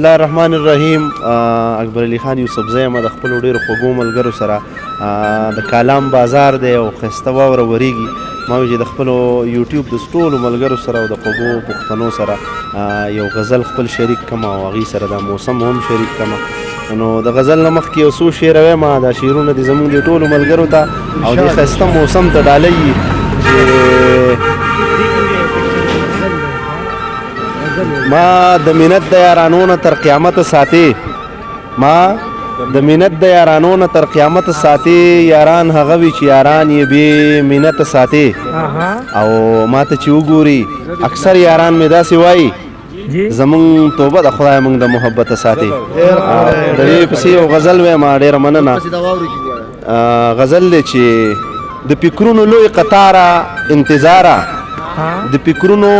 الله الرحمن الرحیم. اکبر علي خان یوسفزی یم د خپلو ډېرو خوږو ملګرو سره د کالام بازار دی او ښایسته واوره ورېږي. ما ویل چې د خپلو یوټیوب د ټولو ملګرو سره او د خوږو پښتنو سره یو غزل خپل شریک کړم او هغوی سره دا موسم هم شریک کړم. نو د غزل نه مخکې یو څو شعر وایم. دا شعرونه دي زموږ د ټولو ملګرو ته او دې ښایسته موسم ته ډالۍ چې ما د مینت د یارانو نه تر قیامت ساتي. ما د مینت د یارانو نه تر قیامت ساتي. یاران هغه وي چې یاران یې بې مینت ساتي. او ما ته چې وګوري اکثر یاران مې داسې وایي زمونږ توبه د خدای موږ د محبت ساتي. د دې پسې یو غزل وایم. ډېره مننه. غزل دی چې د فکرونو لوی قطاره انتظاره، د فکرونو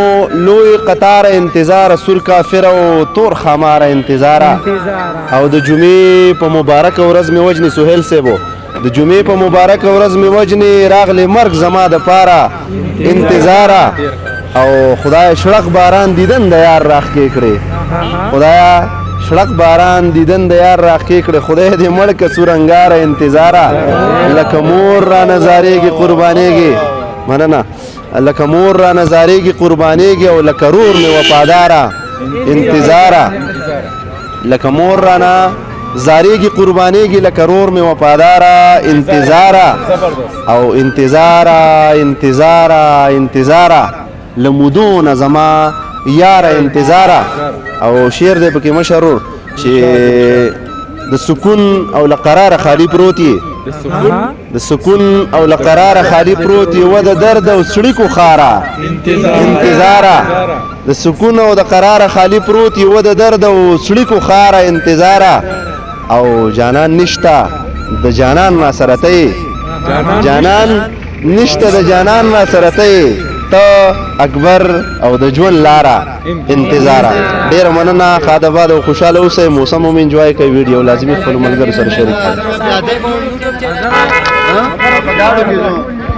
لوی قطاره انتظاره، سور کافر او تور خماره انتظاره. او د جمعې په مبارک ورځ مې وجنې سهیل صاحبو، د جمعې په مبارک ورځ مې وجنې راغلی مرګ زما د پاره انتظاره. او خدای شړق باران دیدن د یار راښکې کړې، خدایا شړق باران دیدن د یار راښکې کړې. خدای دې مړ که څورنګاره انتظاره، لکه مور را نظارېږي قربانېږي. مننه. لکه مور را نظارېږي قربانېږي او لکه رور مې وفاداره انتظاره. لکه مور را نظارېږي قربانېږي لکه رور مې وفاداره انتظاره. او انتظاره انتظاره انتظاره لمودونه زما یاره انتظاره. او شعر دی پکې مشهور چې د سکون او له قراره خالي پروت یې، د سکون او له قراره خالي پروت یې، و د درد او څړیکو خاره انتظاره. د سکون او د قراره خالي پروت یې، و د درد او څړیکو خاره انتظاره. او جانان نشته د جانان را سره ته، جانان نشته د جانان را سره ته، ته اکبر او د ژوند لاره انتظاره. ډېره مننه. ښاد آباد او خوشحاله اوسئ. موسم هم انجوای کوئ. ویډیو لازمي خپلو ملګرو سره شریک کړئ.